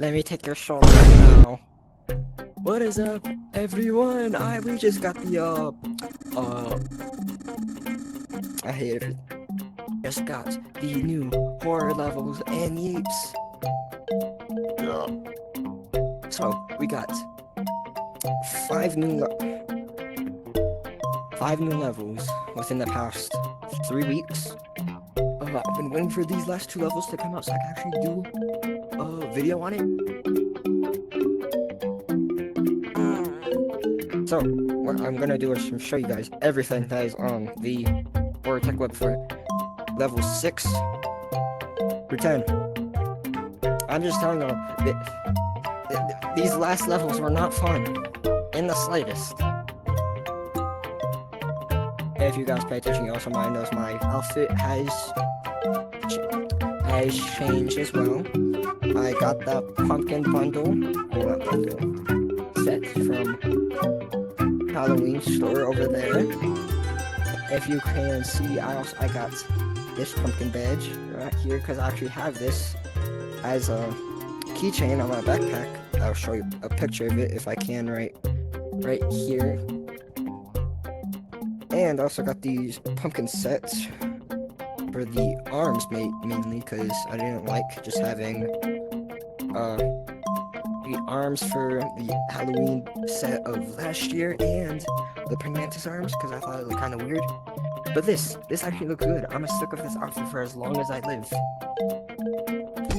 Let me take your show right now. What is up, everyone? We just got the I hate it. Just got the new horror levels and Yeeps. Yeah. So we got five new levels within the past 3 weeks. I've been waiting for these last 2 levels to come out so I can actually do a video on it. So what I'm gonna do is show you guys everything that is on the horror tech website. Level 6 through 10. I'm just telling you, these last levels were not fun in the slightest. If you guys pay attention, you also might notice my outfit has changed as well. I got the pumpkin set from Halloween store over there. If you can see, I got this pumpkin badge right here because I actually have this as a keychain on my backpack. I'll show you a picture of it if I can right here. And I also got these pumpkin sets for the arms mainly because I didn't like just having the arms for the Halloween set of last year and the praying mantis arms because I thought it looked kind of weird. But this actually looks good. I'm gonna stick with this outfit for as long as I live.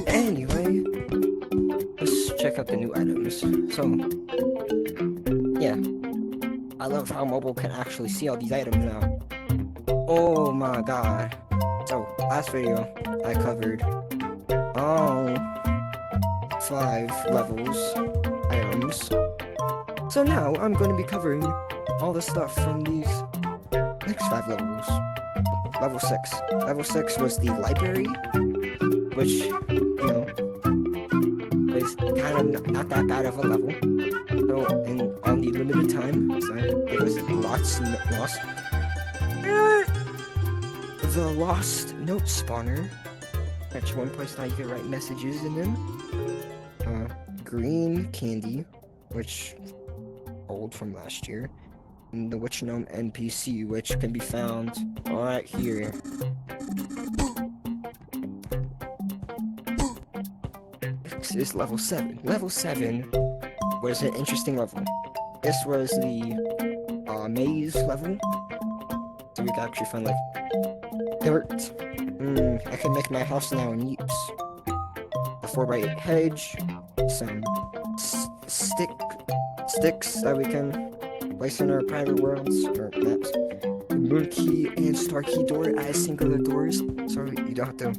Anyway, let's check out the new items. So, yeah. I love how mobile can actually see all these items now. Oh my god. So, last video, I covered all 5 levels, items. So now, I'm going to be covering all the stuff from these next 5 levels. Level 6. Level 6 was the library, which, you know, is kind of not that bad of a level. So, on the limited time, so it was lost. The lost note spawner. That's one place now you can write messages in them. Green candy, which old from last year. And the witch gnome NPC, which can be found right here. This is level 7. Level 7 was an interesting level. This was the maze level. So we can actually find like dirt. I can make my house now in Yeeps. A 4x8 hedge. Some sticks that we can place in our private worlds or maps. Moon key and star key door as singular doors. So you don't have to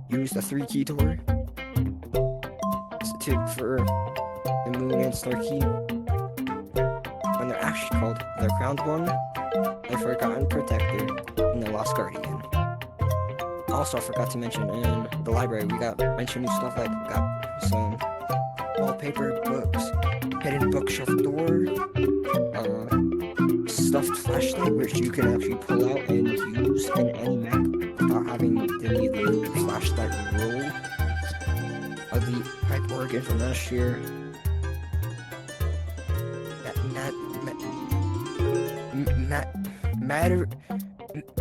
use the 3 key door. For the moon and star key. When they're actually called the crowned one, the forgotten protector, and the lost guardian. Also, I forgot to mention in the library we got mentioned new stuff like we got some wallpaper books, hidden bookshelf door, stuffed flashlight which you can actually pull out and use in any map without having to need the flashlight roll. The pipe organ from last year.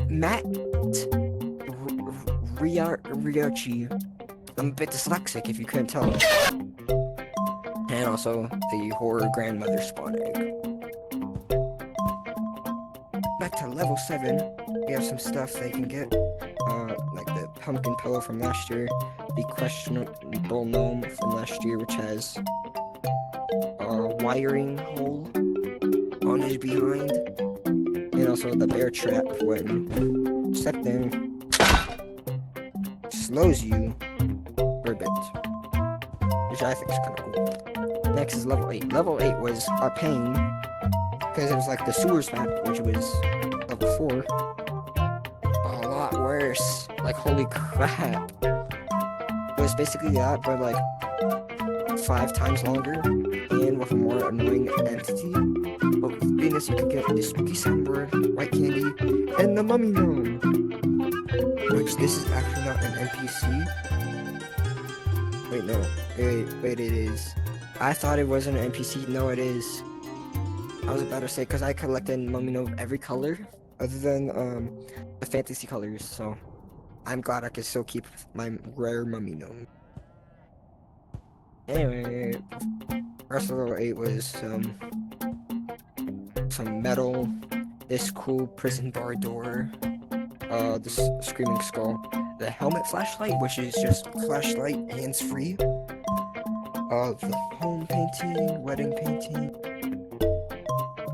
Matt Riachi. I'm a bit dyslexic if you couldn't tell. And also the horror grandmother spawn egg. Back to level 7, we have some stuff they can get. Like the pumpkin pillow from last year, the questionable gnome from last year, which has a wiring hole on his behind, and also the bear trap when stepped in slows you for a bit, which I think is kind of cool. Next is level 8. Level 8 was a pain because it was like the sewers map, which was level 4. A lot worse. Like, holy crap. It was basically that, but like 5 times longer and with a more annoying entity. But with Venus, you can get the spooky soundboard, white candy, and the mummy gnome. Which this is actually not an NPC. Wait, no. Wait, it is. I thought it wasn't an NPC. No, it is. I was about to say, because I collected Mummy Gnome of every color, other than the fantasy colors, so I'm glad I can still keep my rare Mummy Gnome. Anyway, rest of level 8 was some metal, this cool prison bar door, this screaming skull, the helmet flashlight, which is just flashlight hands-free, the home painting, wedding painting,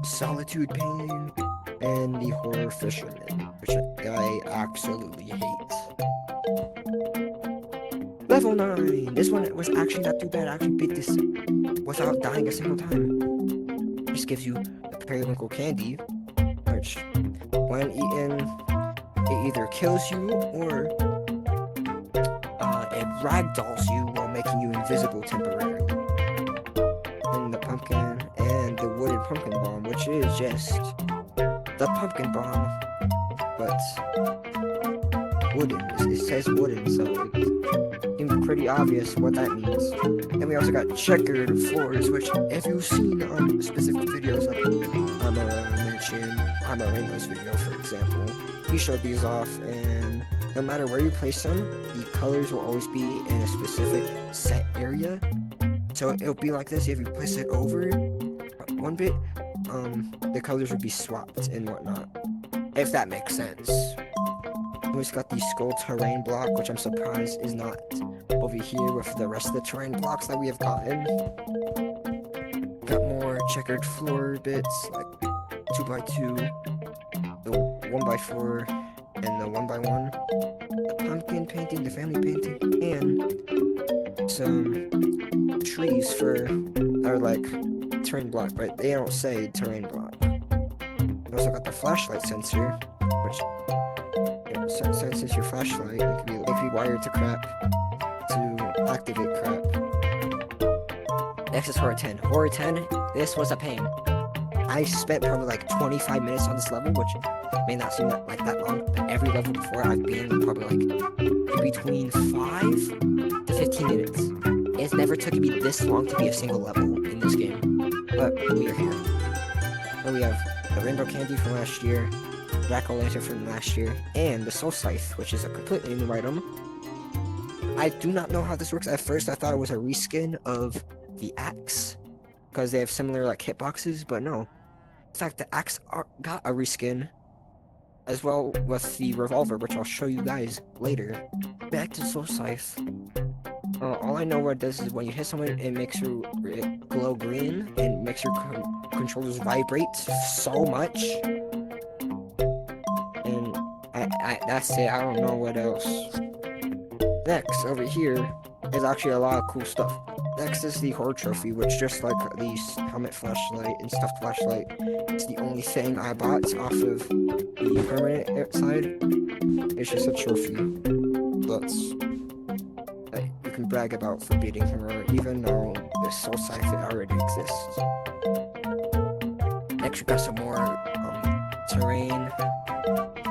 solitude painting, and the horror fisherman, which I absolutely hate. Level 9! This one was actually not too bad. I actually beat this without dying a single time. This gives you the periwinkle candy, which, when eaten, it either kills you or it ragdolls you while making you invisible temporarily. And the pumpkin and the wooden pumpkin bomb, which is just the pumpkin bomb, but wooden. It says wooden, so it's pretty obvious what that means. And we also got checkered floors, which if you've seen specific videos like I'm a Rainbow's video, for example, he showed these off, and no matter where you place them, the colors will always be in a specific set area. So it'll be like this: if you place it over one bit, the colors would be swapped and whatnot, if that makes sense. We just got the skull terrain block, which I'm surprised is not over here with the rest of the terrain blocks that we have gotten. Got more checkered floor bits, like 2x2, the 1x4, and the 1x1. The pumpkin painting, the family painting, and some trees are like terrain block, but they don't say terrain block. We also got the flashlight sensor, which senses your flashlight. It can be wired to crap to activate crap. Next is Horror 10. Horror 10, this was a pain. I spent probably like 25 minutes on this level, which may not seem like that long, but every level before I've been probably like in between 5 to 15 minutes. It's never took me this long to be a single level in this game, but we are here. And we have the rainbow candy from last year, jack-o'-lantern from last year, and the soul scythe, which is a completely new item. I do not know how this works. At first I thought it was a reskin of the axe, because they have similar like hitboxes, but no. In fact, the axe got a reskin as well with the revolver, which I'll show you guys later. Back to soul scythe. All I know what it does is when you hit someone, it makes your glow green and makes your controllers vibrate so much. And that's it. I don't know what else. Next, over here is actually a lot of cool stuff. Next is the horror trophy, which just like the helmet flashlight and stuffed flashlight, it's the only thing I bought off of the permanent side. It's just a trophy. You can brag about for beating horror, even though the soul scythe already exists. Next, we got some more terrain,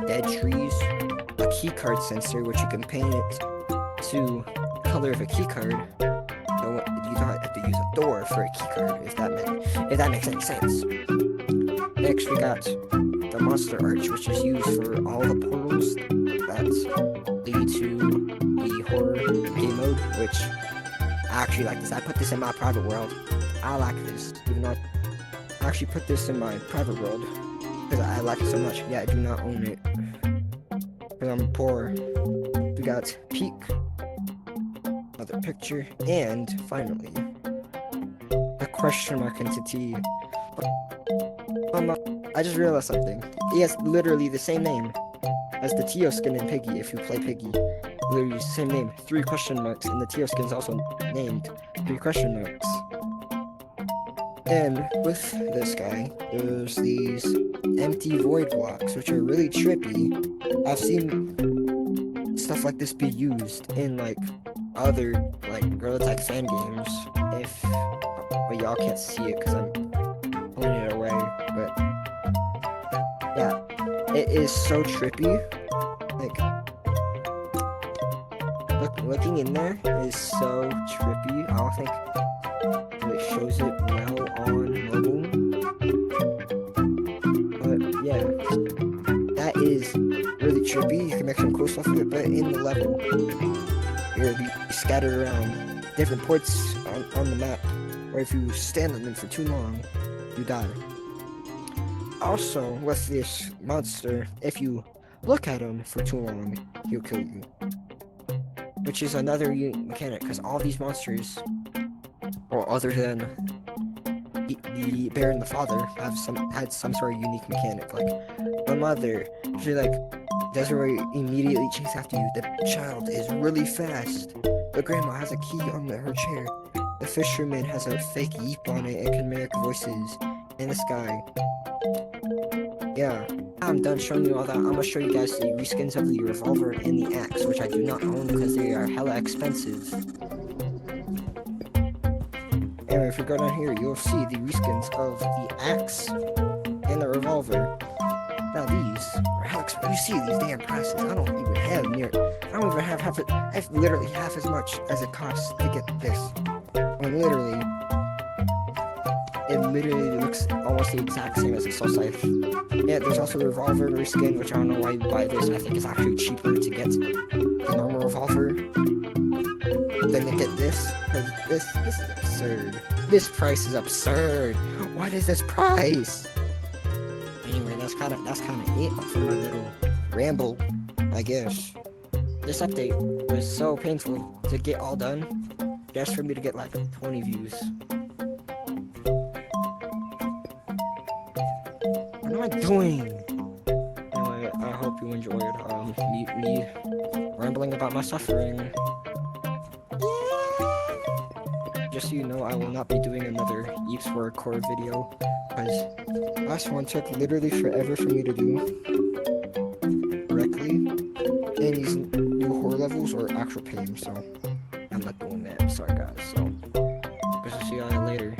dead trees, a keycard sensor, which you can paint it to the color of a keycard. You don't have to use a door for a keycard, if that makes any sense. Next, we got the monster arch, which is used for all the portals that lead to the horror game mode, which I actually like this. I put this in my private world. I like this, even though I actually put this in my private world because I like it so much. Yeah, I do not own it because I'm poor. We got peak, another picture, and finally a question mark entity. I just realized something. He has literally the same name as the Tio skin in Piggy if you play Piggy. Literally the same name, 3 question marks, and the Tio skin is also named 3 question marks. And with this guy, there's these empty void blocks, which are really trippy. I've sing stuff like this be used in like other like Gorilla fan games. But y'all can't see it because I'm pulling it away. But yeah, it is so trippy. Like, look looking in there is so trippy. I don't think it shows it well on mobile. But yeah, that is really trippy. You can make some cool stuff with it, but in the level, it'll be scattered around different ports on the map, or if you stand on them for too long, you die. Also, with this monster, if you look at him for too long, he'll kill you. Which is another unique mechanic, because all these monsters, or other than the bear and the father, had some sort of unique mechanic. Like the mother, she doesn't really immediately chase after you. The child is really fast. The grandma has a key on her chair. The fisherman has a fake yeep on it and can make voices in the sky. Yeah, I'm done showing you all that. I'm gonna show you guys the reskins of the revolver and the axe, which I do not own because they are hella expensive. Anyway, if you go down here, you'll see the reskins of the axe and the revolver. Now these are hella expensive. You see these damn prices. I don't even have half it. I have literally half as much as it costs to get this. When literally, it literally looks almost the exact same as a soul scythe. Yeah, there's also a revolver reskin, which I don't know why you buy this. I think it's actually cheaper to get the normal revolver than to get this. Because this is absurd. This price is absurd. What is this price? Anyway, that's kind of it for my little ramble, I guess. This update was so painful to get all done, just for me to get like 20 views. What am I doing? Anyway, I hope you enjoyed me rambling about my suffering. Just so you know, I will not be doing another Yeeps for a core video, because last one took literally forever for me to do correctly, and these new horror levels are actual pain, so I'm not doing that. Sorry guys. So, guess I'll see y'all later.